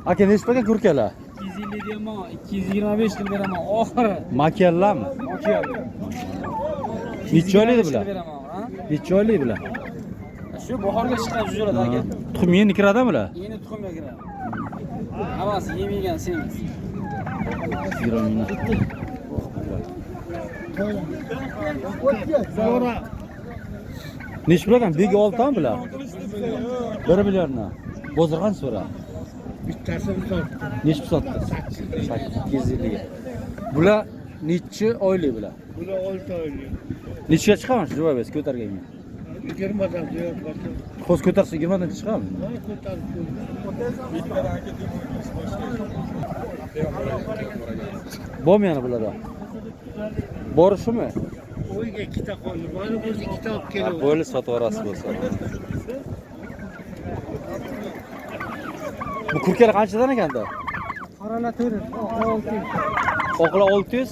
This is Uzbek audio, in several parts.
Aka nechta bo'lgan kurkalar? 250 deyman, 225 qilib beraman. Oxiri. Makellarmi? Makel. Necha oylik bular? Necha oylik bular? Shu bahorga chiqqan jo'jalar aka. Tuxum endi kiradimi bular? Endi tuxumga kiradi. Hammasi yemaygan semiz. 20 ming. Necha bo'lgan? Begi 6 tam bular. 1 milliondan. Bozor qancha so'ra? Bittasini sot. Necha sotdi? 850 ga. Bular necha oylik bular? Bular 6 oylik. Nechaga chiqamiz? Javob bersiz, ko'targanga. 20 dan javob berdim. Qo'z ko'tarsa 20 dan chiqamiz. Bormi yana bularda? Bor shumi? O'yga ikkita qoldi. Mana o'zi ikkita olib keladi. Bo'li sotib olasiz bo'lsa. Bu kurkalar qanchadan ekanda? Qorala 400. Oqla 600.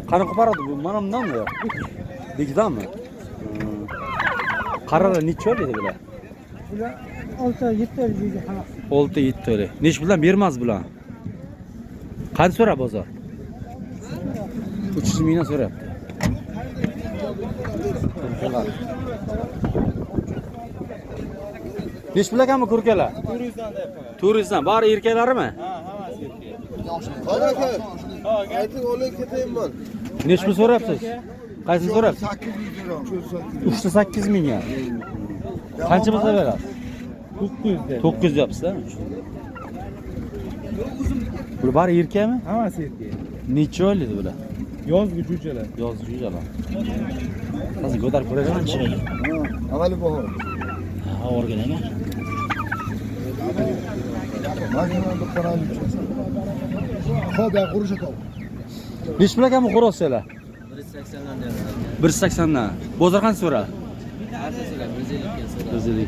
Qani qo'paradi bu? Mana bundanmi? Bekdanmi? Qaralar necha oylik bular? Bular 6-7 oylik deydi hammasi. 6-7 oylik. Nech bilan bermas bular? Qancha so'ra bozor? 300 mingdan so'rayapti. Nech bilan ekanmi kurkalar? 400 dan deyapman. 400 dan. Bari erkaklarimi? Ha, hammasi erkak. Qani aka? Ayting olib ketayman. Nech pul so'rayapsiz? Qaysini so'rayapsiz? 8 ming dirham. 3 8 ming ya. Qancha bo'lsa berasiz? 900 deyapman. 900 deyapsiz-da. Bu bari erkakmi? Hammasi erkak. Necha oylik bular? Yozgi jo'jalar. Yoz jo'jalar. Hozir ko'tarib ko'raman chiqadi. Avvali bahor. Ha, o'rganaman. Mana bu qaralik. Xo'p, qurish ekan. Nech pul ekan bu xo'rozchalar? 180 dan deyapman. 180 dan. Bozor qancha so'ra? Arsizlar 150 ga so'radi.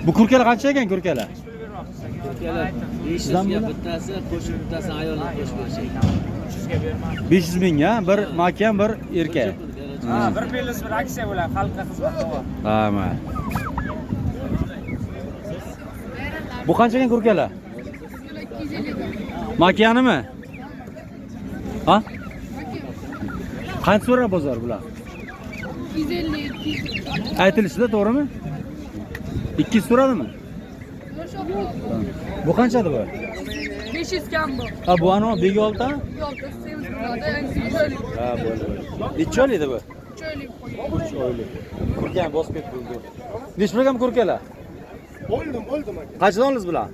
Bu kurkalar qancha ekan kurkalar? Kurkalar 500 ga bittasi, qo'shib bittasi ayollar qo'shib berishadi. 300 ga berman. 500 ming ya, bir makam, bir erkak. Ha, bir belgisi bir aksiya bo'ladi, xalqqa xizmat qiladi. Ha, mana. Bu qancha ekan kurkalar? Makiyanimi? Ha? Qancha so'ra bozor bular? 250. Aytilishida to'g'rimi? 200 so'radimi? Bu qanchadi bu? 500 kam bu. Ha, bu ana begi olta? Yo'q, semiz bo'ladi. Yangi Ha, bo'ldi. Necha oylik bu? 3 oylik. 3 oylik. Kurgan bosib ketdi. Nech pul ekan kurkalar? Oldim aka. Qanchadan oldingiz bular?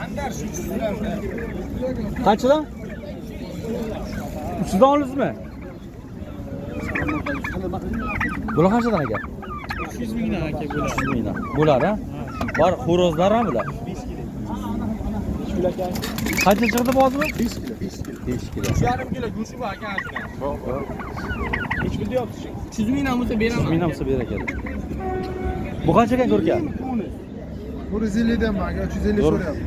Andar shu bilan. Qanchadan? 300dan oldingizmi? Bular qanchadan ekan? 300 mingdan aka bo'ladi. 300 mingdan. Bular ha? Bor xo'rozlar ham bular. 5 kilo. Shul aka. Qancha chiqdi bu hozir? 5 kilo. 5 kilo. 3,5 kilo go'shti bor aka aka. Hech pul deyapsiz. 300 mingdan bo'lsa beraman. 300 mingdan bo'lsa berar ekan. Bu qancha ekan kurka? 450 dan aka, 350 Doğru. so'rayapti.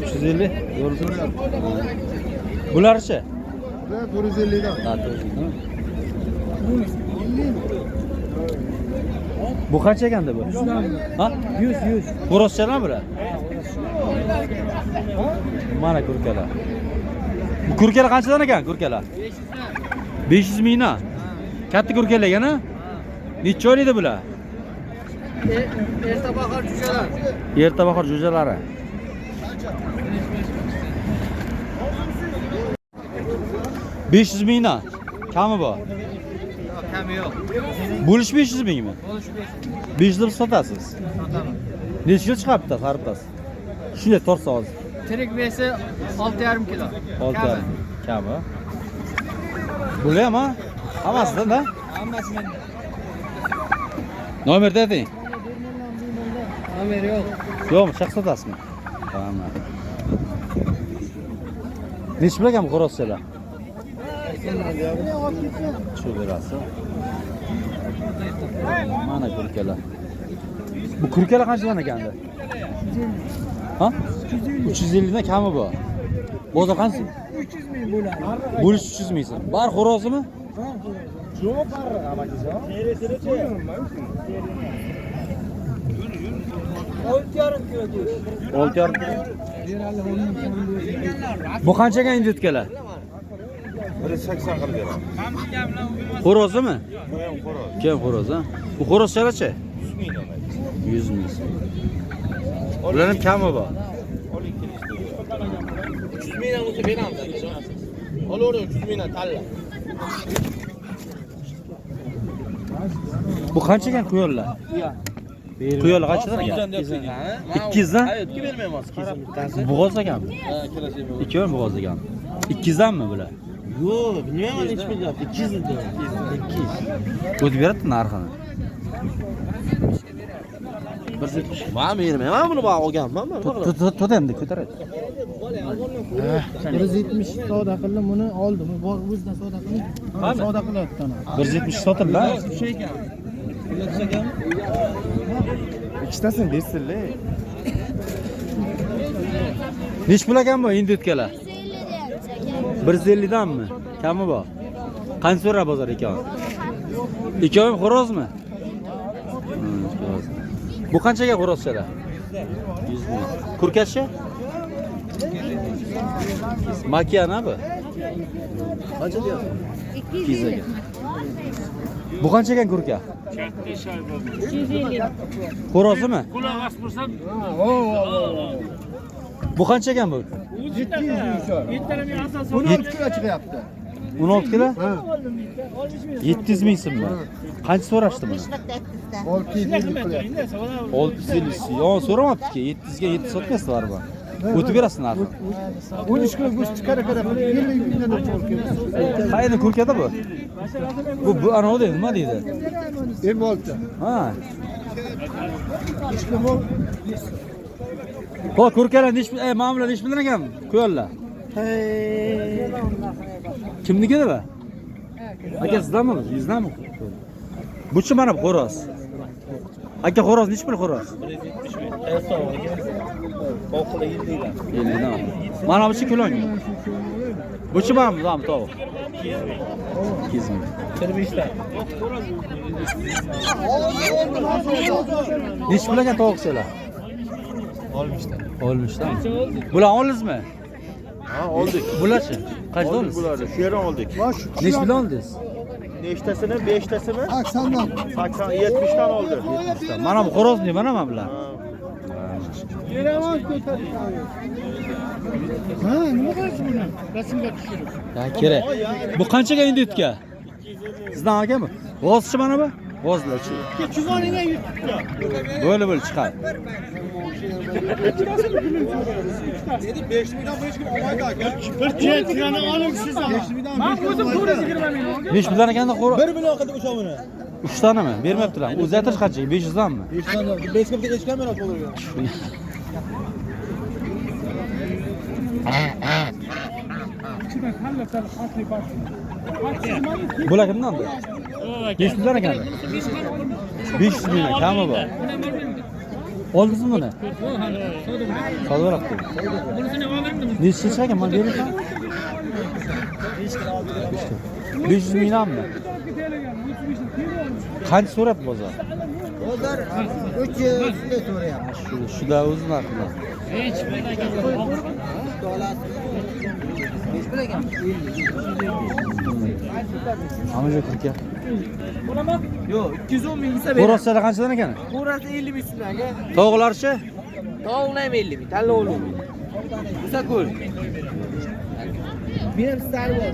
350. Doğru so'rayapti. Bularchi? Bular 450 dan. Ha, 450. Bu qancha ekanda bu? Ha? 100. Xo'rozchalar bular? Mana kurkalar. Bu kurkalar qanchadan ekan kurkalar? 500 mingdan. Katta kurkalar yana? Necha oylikda bular? Erta bahor jo'jalar. Erta bahor jo'jalari. $500 mingdan. Kami bor. Kami yo'q. Bo'lish 500 mingmi? Bo'lish 500 deb sotasiz. sotaman. Necha kilo chiqibdi xaribtasi? Shunday tortsa hozir. Tirik besi 6,5 kilo. 6 kami. Bular ham ha? Hammasidan da? Hammasi menda. Nomerda ayting. Nomer yo'q. Yo'qmi, shaxs sotasizmi? Tamam. Necha pul ekan bu xo'rozchalar? Shu berasiz. Mana kurkalar. Bu kurkalar qanchadan ekandi? 350. Ha? 350 dan kami bor. Bozor qancha? 300 ming bo'ladi. Bo'lish 300 ming so'm. Bar xo'rozimi? Yo'q, qarra, amakijon. 6,5 kilo. Bu qanchaga endi o'tkalar? 180 qilib beraman. Xo'rozmi? Xo'roz. Kim xo'roz, ha? Bu xo'roz chalachi? 100 ming. Ular ham kami bor. 300 mingdan o'zi beramiz. Olavering 300 mingdan tanla. Bu qanchaga quyonlar? Quyonlar qanchadan ekan? 200 dan? Hayotga bermayman. Qarab bittasi. Bo'g'oz ekanmi? Ha, kelasiz. Ikkovi bo'g'oz ekan. 200 danmi bular? Yo'q, bilmayman hech bir gap. 200 dedi. 200. O'tib beradi narxini. 170. Men bermayman buni bor olganman men. To'tamda ko'taradi. 170 savdo qildim, buni oldim. Bu o'zidan savdo qildim. Savdo qilyapti ana. 170 sotildi. Shu ekan. Pullar ekan. Ikkitasini bersinlar. Nech pul ekan bu endi o'tkalar? 150 danmi? Kami bor. Qancha so'ra bozor ekan? Ikkovi xo'rozmi? Xo'roz. Bu qanchaga xo'roz chala? 100 ming. Kurkachi? Makiyana bu? Qancha deyapsiz? 200 ga. Bu qanchaga kurka? 250. Xo'rozmi? Quloq osmasan, Bu qanchaga bu? 700 ming. 16 kilo chiqyapti. 16 kilo? 700 ming so'mmi? Qancha so'rashdi buni? 650 qilyapti. 650. Yo, so'ramabdi-ki. 700 ga 7 sotmaysiz baribir. O'tib berasiz narxi. 13 kilo go'sht chiqara 50 mingdan olib. Qayerda kurkada bu? Bu anavi deydi, nima deydi? M6. Ha. Ho, kurkalar nech ma'mula nech bilan ekan? Quyonlar. Kimnikidir bu? Aka sizdanmi? Sizdanmi? Buchi mana bu xo'roz. Aka xo'roz nech pul xo'roz? 50 dan. Mana buchi kilonga. Buchi mana bu tovuq. 200 ming. 25 dan. Nech pul ekan tovuqchalar? 60 dan. 60 dan. Bular oldingizmi? Ha, oldik. Bularchi? Qancha oldingiz? Bularni shu yerdan oldik. Nech pul oldingiz? Nechtasini? 5tasimi? 80dan. 80 70 dan oldi. Mana bu xo'rozmi, mana bular. Beraman ko'tarib. Ha, nima qilish buni? Rasmga tushirib. Ha, kerak. Bu qanchaga endi o'tga? Sizdan akami? G'ozchi mana bu? G'ozlarchi. Chuvoningga yutibdi. Böyle chiqadi. Dedi 5 mingdan hech kim olmaydi aka. Bir cheklarni oling sizdan. 5 mingdan. Men o'zim to'g'ri 20 ming. 5 puldan ekanda xo'roz. 1 million qildi o'sha buni. 3 tanami? Bermayaptilar. O'zgartirish qanchaga? 500 danmi? 5 dan 5 kimga hech kim beradi bo'lgan. Bular kimdandir? 5 puldan ekanda. 500 ming kami bor. Oldingizmi buni? Savdo qildi. Necha ekan? Men beraman. 500 mingdanmi? Qancha so'rab bozor? Bozor 300 ga so'rayapti. Shuda o'zi narxlar. Hammaga kurka. Yo'q, 210 ming desa Xo'rozlar qanchadan ekan? Xo'rasi 50 ming so'm aka. Tovuqlarchi? Tovuqni ham 50 ming, tanlab oling. Musako'l. Men sizlarga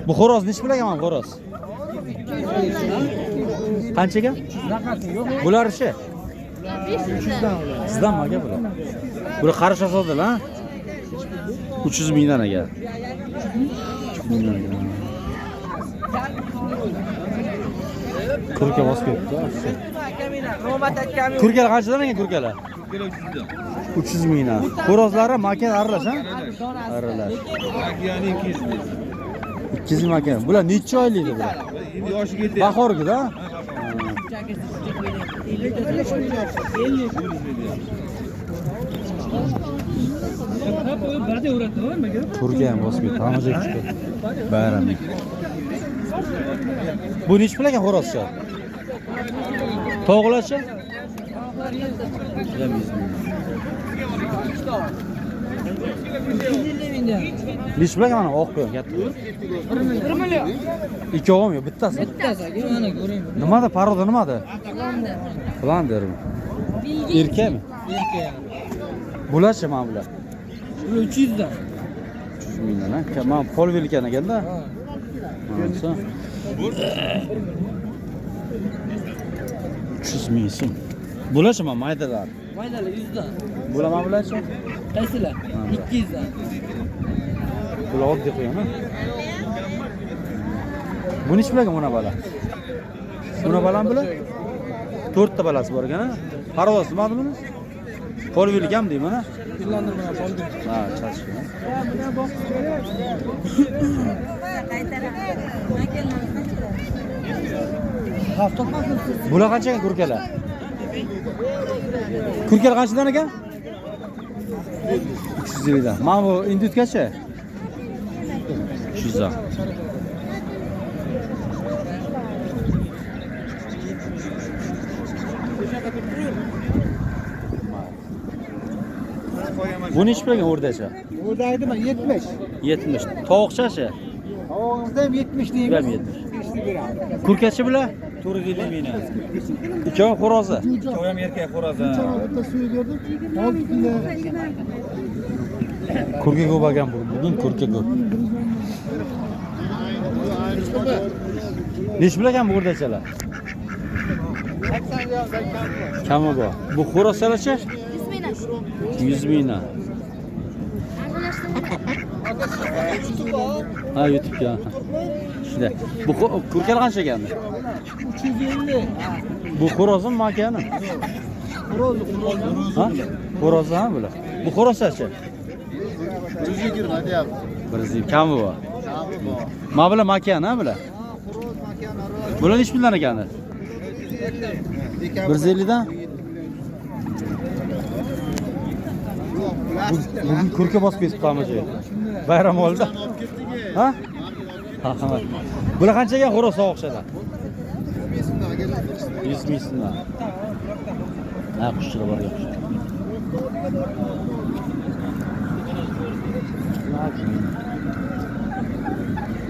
Bu xo'roz nech pul ekan xo'roz? Qanchaga? Bularchi? 500 dan. Sizdanmi aka bular? Bular qarish osondilar, ha? 300 mingdan ekan. 300 mingdan ekan. Kurka bosib ketdi. Romat akam Kurkalar qanchadan ekan kurkalar? 300 mingdan. Xo'rozlari makan aralash, ha? Aralash. Ya'ni 200 ming. 200 ming ekan. Bular necha oylikdi bular? Endi yoshiga yetdi. Bahorgida. Turkiya ham bosib ketdi. Hamma joy chiqdi. Bayram. Bu nech pul ekan xo'rozcha? Tovuqlarchi? Hem 100 ming. Nechi pulga mana oq qo'y katta? 1 million. Ikkovimi yo'q, bittasi. Bittasi aka, mana ko'ring. Nimada paroda nimada? Flandermi? Erkakmi? Erkak. Bularchi mana bular? 300 dan. 300 mingdan ha. Men pol velkan ekanda. Mana 300 ming so'm. Bularchi mana maydalar. Maydalar 100 dan. Bular mana bularchi? Qaysilar? 200 dan. Bular oddiy qo'yami? Bu nechi pulga buna bala? Buna balam bular? 4 ta balasi bor ekan, ha? Parovoz nimadi buni? Pol velkan deyman, ha? Finlandiya bilan qoldi. Ha, chashgan. Bular qanchaga kurkalar? Kurkalar qanchadan ekan? 350 dan. Mana bu indutgacha? 300 dan. Bu nechi pulga o'rdacha? Orada aytdim 70. 70. Tovuqchachi? Havog'imizda ham 70 deymiz. Ben 70. Kurkachi bular? 450 mingdan. Ikkovi xo'rozi. Ikkovi ham erkak xo'rozi. Bitta suv berdim. 6 kilo. Kurka ko'p ekan bugun kurka ko'p. Nechi pul ekan bu o'rdachalar? 80 ga Kami bor. Bu xo'rozchalarchi? 100 mingdan. Ha, YouTube'ga. Shunda. Bu kurkalar qancha ekan? 350. Bu xo'rozmi, makani? Ha? Xo'roz ha bular. Bu xo'rozchachi? 120 deyapti. 120 kami bor. Mana bular makani ha bular. Bular nechi puldan ekan? 150 dan. Bugün kurka bosib ketibdi amachi. Bayram oldi. Ha? Ha, ha. Bular qancha ekan xo'roz sovuqchalar? 100 ming so'mdan. Ha, qushchilar bor yo'q.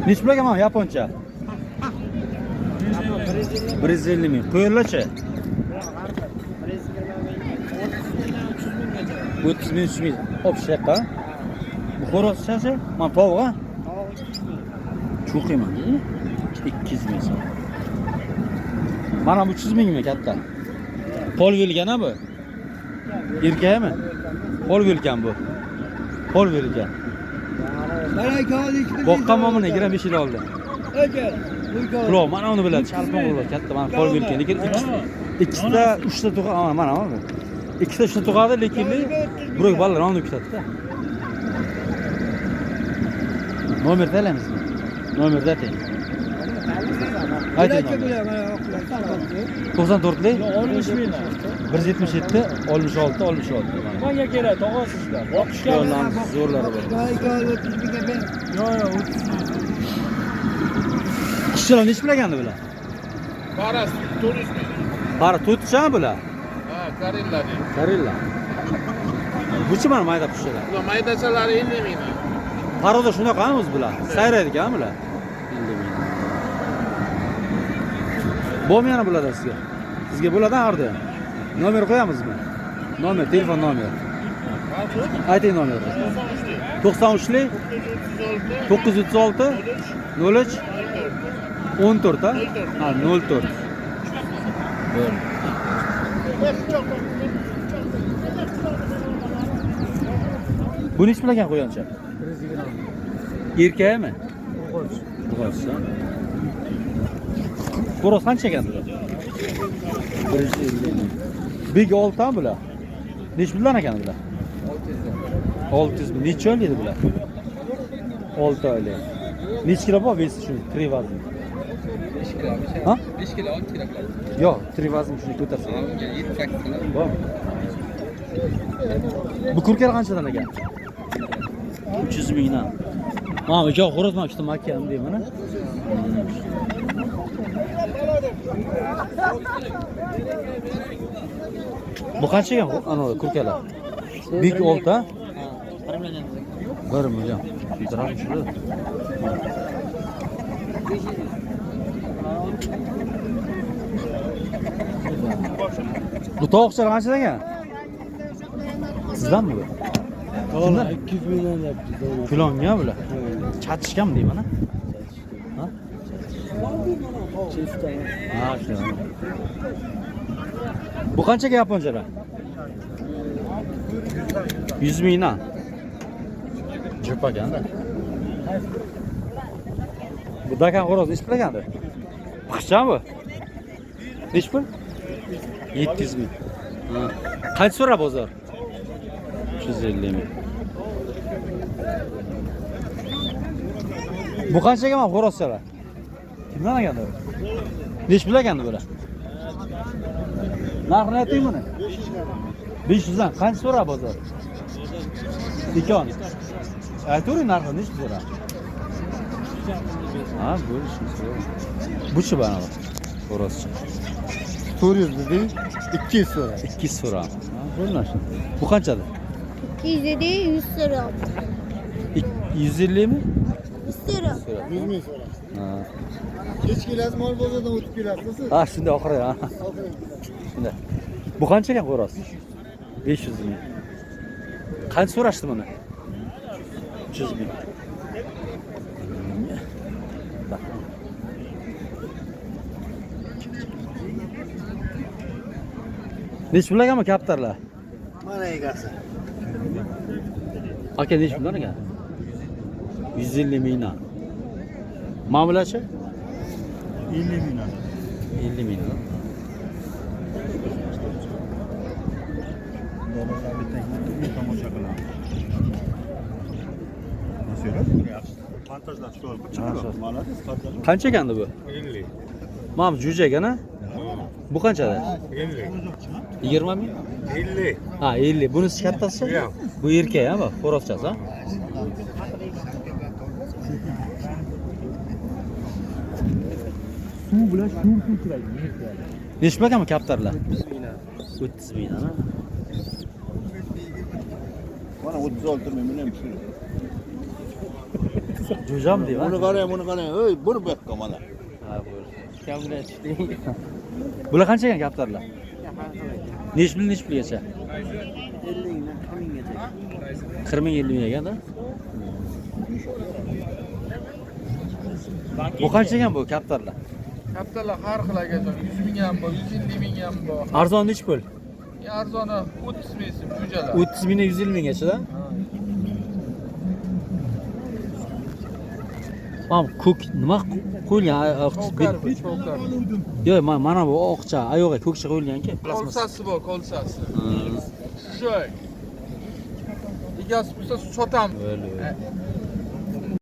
Nechi pulga mana yaponcha? 150 ming. Qo'yirlarchi? 30 ming, 300 ming. Общаяqqa. Bu xo'rozchachi? Mana tovuq ha? Cho'qiyman. 200 ming so'm. Mana bu 300 mingmi katta? Pol velgan ha bu? Erkakmi? Pol velgan bu. Pol velgan. Boqqanman buni 25 yil oldi. Quloq mana uni biladi, chalpon quloq katta, mana pol velgan. Lekin ikkita, uchta tug'a, mana bu. Ikkita uchta tug'adi, lekin buroq bolalar uni kutadi-da. Nomer taylamizmi? Nomerda ayting. Ayting. 94lik 60 ming. 177 66 66. Menga kerak, tog'asi sizlar. Boqishga Zo'rlari bor. Yo'q, Qushchalar nechi bilagandi bular? Parasi 400 ming. Qara to'tchami bular? Ha, Karilla deydi. Karilla. Buchi mana mayda qushchalar. Ular maydachalari 50 ming. Paroda shunaqami o'zi bular? Sayraydigan bular. 50 ming. Bo'lmi yana bularda sizga? Sizga bo'ladi arda. Nomer qo'yamizmi? Nomer, telefon nomer. Ayting nomerni. 93lik 936 03 14 ha? Ha, 04. Bo'ldi. Bu nechi pul ekan qo'yoncha? 120. Erkakmi? Xo'sh. Xo'roz qancha ekan bular? 150. Big 6 ha bular. Nechi puldan ekan bular? 600 ming. Necha oylik bular? 6 oylik. Necha kilo bor vesi shu trivazm? 5 kilo. Ha? 5 kilo 6 kilo. Yo'q, trivazm shuni ko'tarsa. Unga 7-8 kilo. Bormi? Bu kurkalar qanchadan ekan? 300 mingdan. Mana ikki xo'roz mana ikkita makka ham deyman, ha. Bu qanchaga ana kurkalar? Bek olta. 1 million. Dirham shuni. Bu tovuqchalar qanchadan ekan? Sizdanmi bu? Valla 200 milyon yaptı. Kulonga bular. Chatishganmi deyman ha? Ha? Ha, shu. Bu qanchaga yaponchalar? 100 mingdan. Jupaganda. Bu dakan xo'roz ish bilagandi. Pixchami bu? Nech pul? 700 ming. Ha. Qancha so'ra bozor? 350 ming. Bu qanchaga mana xo'rozchalar? Kimdan olgandi bu? Nech pul olgandi bular? Narxini ayting buni. 500 dan qancha so'ra bozor? Ikon. Aytavering narxini nech so'ra? Ha, bu buchi bana bak. Xo'rozcha. 400 dedi, 200 sonra. 200 so'ra. Ha, bunlar. Bu qanchadir? 200 dedi 100 lira. 150 mi? 100 lira. 100 bin sonra. Ha. Geç kiloz mal bozada o'tib kelasiz. Nasıl? Ha, shunda oxiri ha. Shunda. Bu qancha ekan xo'roz? 500 ming. Qancha so'rashdi buni? 300 ming. Nech pul ekanmi kaptarlar? Mana egasi. Aka nech puldan ekan? 150 mingdan. Ma'mulachi? 50 bin. 50 mingdan. Tomosha qilaman. Nasıl öyle? Montajlar chiqib chiqadi. Молодец, montajlar. Qancha ekandi bu? 50. Mana jo'ja ekan a? Bu qanchada? 50. 20 ming? 50. Ha, 50. Bunisi kattasi? Yo'q. Bu erkak ha, bu xo'rozchasi ha? Suv bilan suv kiradi. Nech pul ekanmi kaptarlar? 30 mingdan ha? Mana 36 ming bilan bir şey. Jo'jami deyman. Buni qarang. Ey, buni bu yoqqa mana. Ha, buyur. Bular qancha ekan kaptarlar? Nech pulgacha? 40 ming 50 ming ekan-da. Bu qancha ekan bu kaptarlar? Kaptalar har xil akajon, 100 ming ham bor, 150 ming ham bor. Arzon nech pul? Arzoni 30 ming so'm jo'jalar. 30 mingdan 150 minggacha-da. Mam, ko'k nima qo'yilgan? Chokar. Yo'q, mana bu oqcha, oyog'iga ko'kcha qo'yilgan-ku. Kolsasi bor, kolsasi. Shoy. Egasi bo'lsa sotamiz.